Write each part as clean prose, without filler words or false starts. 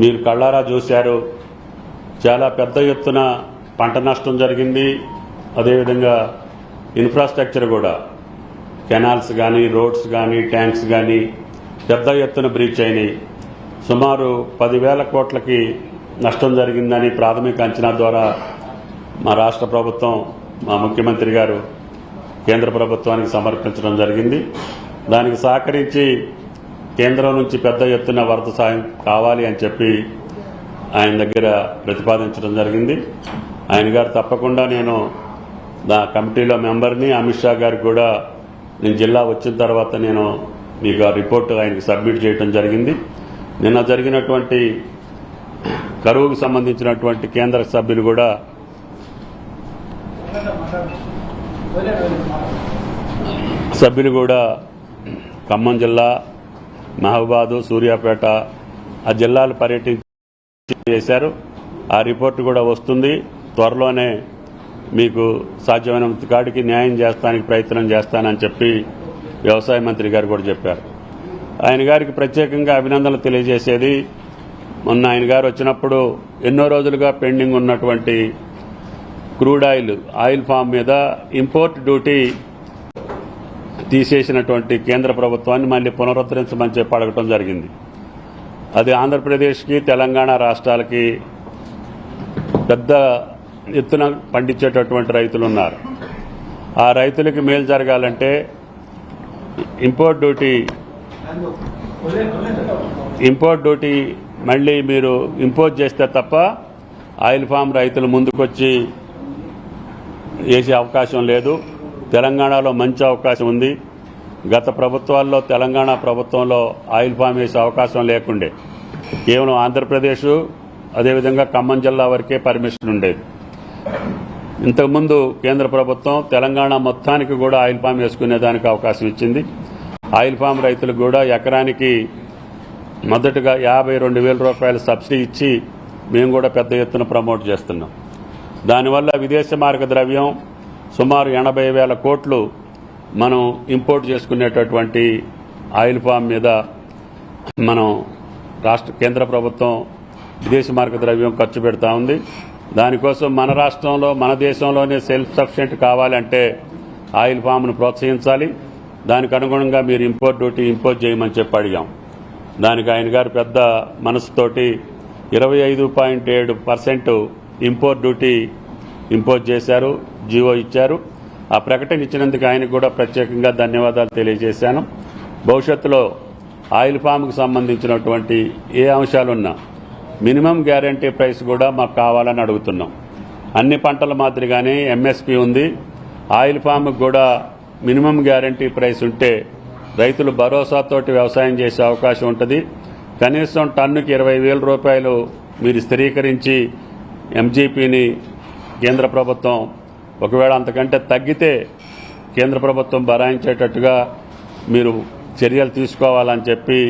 మీరు కళ్ళారా చూశారు. చాలా పెద్ద ఎత్తున పంట నష్టం జరిగింది. అదేవిధంగా ఇన్ఫ్రాస్ట్రక్చర్ కూడా కెనాల్స్ కానీ, రోడ్స్ కానీ, ట్యాంక్స్ కానీ పెద్ద ఎత్తున బ్రీచ్ అయినాయి. సుమారు 10,000 కోట్లకి నష్టం జరిగిందని ప్రాథమిక అంచనా ద్వారా మా రాష్ట్ర ప్రభుత్వం, మా ముఖ్యమంత్రి గారు కేంద్ర ప్రభుత్వానికి సమర్పించడం జరిగింది. దానికి సహకరించి కేంద్రం నుంచి పెద్ద ఎత్తున వరద సాయం కావాలి అని చెప్పి ఆయన దగ్గర ప్రతిపాదించడం జరిగింది. ఆయన గారు తప్పకుండా నేను నా కమిటీలో మెంబర్ని, అమిత్ షా గారికి కూడా నేను జిల్లా వచ్చిన తర్వాత నేను మీకు ఆ రిపోర్టు ఆయనకి సబ్మిట్ చేయడం జరిగింది. నిన్న జరిగినటువంటి కరువుకు సంబంధించినటువంటి కేంద్ర సభ్యులు కూడా ఖమ్మం జిల్లా, మహబూబాదు, సూర్యాపేట ఆ జిల్లాలు పర్యటించి చేశారు. ఆ రిపోర్టు కూడా వస్తుంది. త్వరలోనే మీకు సాధ్యమైనంత కాడికి న్యాయం చేస్తానికి ప్రయత్నం చేస్తానని చెప్పి వ్యవసాయ మంత్రి గారు కూడా చెప్పారు. ఆయన గారికి ప్రత్యేకంగా అభినందనలు తెలియజేసేది, మొన్న ఆయన గారు వచ్చినప్పుడు ఎన్నో రోజులుగా పెండింగ్ ఉన్నటువంటి క్రూడ్ ఆయిల్ ఫామ్ మీద ఇంపోర్ట్ డ్యూటీ తీసేసినటువంటి కేంద్ర ప్రభుత్వాన్ని మళ్లీ పునరుద్ధరించమని చెప్పి అడగటం జరిగింది. అది ఆంధ్రప్రదేశ్కి, తెలంగాణ రాష్ట్రాలకి పెద్ద ఎత్తున పండించేటటువంటి రైతులు ఉన్నారు. ఆ రైతులకి మేలు జరగాలంటే ఇంపోర్ట్ డ్యూటీ మళ్లీ మీరు ఇంపోజ్ చేస్తే తప్ప ఆయిల్ ఫామ్ రైతులు ముందుకొచ్చి వేసే అవకాశం లేదు. తెలంగాణలో మంచి అవకాశం ఉంది. గత ప్రభుత్వాల్లో తెలంగాణ ప్రభుత్వంలో ఆయిల్ ఫామ్ వేసే అవకాశం లేకుండే. కేవలం ఆంధ్రప్రదేశ్, అదేవిధంగా ఖమ్మం జిల్లా వరకే పర్మిషన్ ఉండేది. ఇంతకుముందు కేంద్ర ప్రభుత్వం తెలంగాణ మొత్తానికి కూడా ఆయిల్ ఫామ్ వేసుకునేదానికి అవకాశం ఇచ్చింది. ఆయిల్ ఫామ్ రైతులకు కూడా ఎకరానికి మొదటగా 52,000 రూపాయల సబ్సిడీ ఇచ్చి మేము కూడా పెద్ద ఎత్తున ప్రమోట్ చేస్తున్నాం. దానివల్ల విదేశీ మార్గ ద్రవ్యం సుమారు 80,000 కోట్లు మనం ఇంపోర్ట్ చేసుకునేటటువంటి ఆయిల్ ఫామ్ మీద మనం కేంద్ర ప్రభుత్వం విదేశీ మార్గ ద్రవ్యం ఖర్చు పెడతా ఉంది. దానికోసం మన రాష్ట్రంలో, మన దేశంలోనే సెల్ఫ్ సఫిషియెంట్ కావాలంటే ఆయిల్ ఫామ్ను ప్రోత్సహించాలి. దానికి అనుగుణంగా మీరు ఇంపోర్ట్ డ్యూటీ ఇంపోజ్ చేయమని చెప్పి అడిగాం. దానికి ఆయన గారు పెద్ద మనసుతోటి 25.7% ఇంపోర్ట్ డ్యూటీ ఇంపోజ్ చేశారు, జీవో ఇచ్చారు. ఆ ప్రకటన ఇచ్చినందుకు ఆయనకు కూడా ప్రత్యేకంగా ధన్యవాదాలు తెలియజేశాను. భవిష్యత్తులో ఆయిల్ ఫామ్కు సంబంధించినటువంటి ఏ అంశాలున్నా మినిమం గ్యారంటీ ప్రైస్ కూడా మాకు కావాలని అడుగుతున్నాం. అన్ని పంటల మాదిరిగానే ఎంఎస్పీ ఉంది. ఆయిల్ ఫామ్కు కూడా మినిమం గ్యారంటీ ప్రైస్ ఉంటే రైతులు భరోసాతోటి వ్యవసాయం చేసే అవకాశం ఉంటుంది. కనీసం టన్నుకి 20,000 రూపాయలు మీరు స్థిరీకరించి ఎంజీపీని కేంద్ర ప్రభుత్వం ఒకవేళ అంతకంటే తగ్గితే కేంద్ర ప్రభుత్వం భరాయించేటట్టుగా మీరు చర్యలు తీసుకోవాలని చెప్పి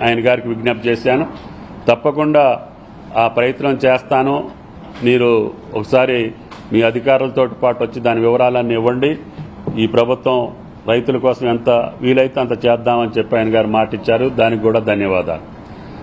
ఆయన గారికి విజ్ఞప్తి చేశాను. తప్పకుండా ఆ ప్రయత్నం చేస్తాను. మీరు ఒకసారి మీ అధికారులతో పాటు వచ్చి దాని వివరాలన్నీ ఇవ్వండి. ఈ ప్రభుత్వం రైతుల కోసం ఎంత వీలైతే అంత చేద్దామని చెప్పి ఆయన గారు మాట ఇచ్చారు. దానికి కూడా ధన్యవాదాలు.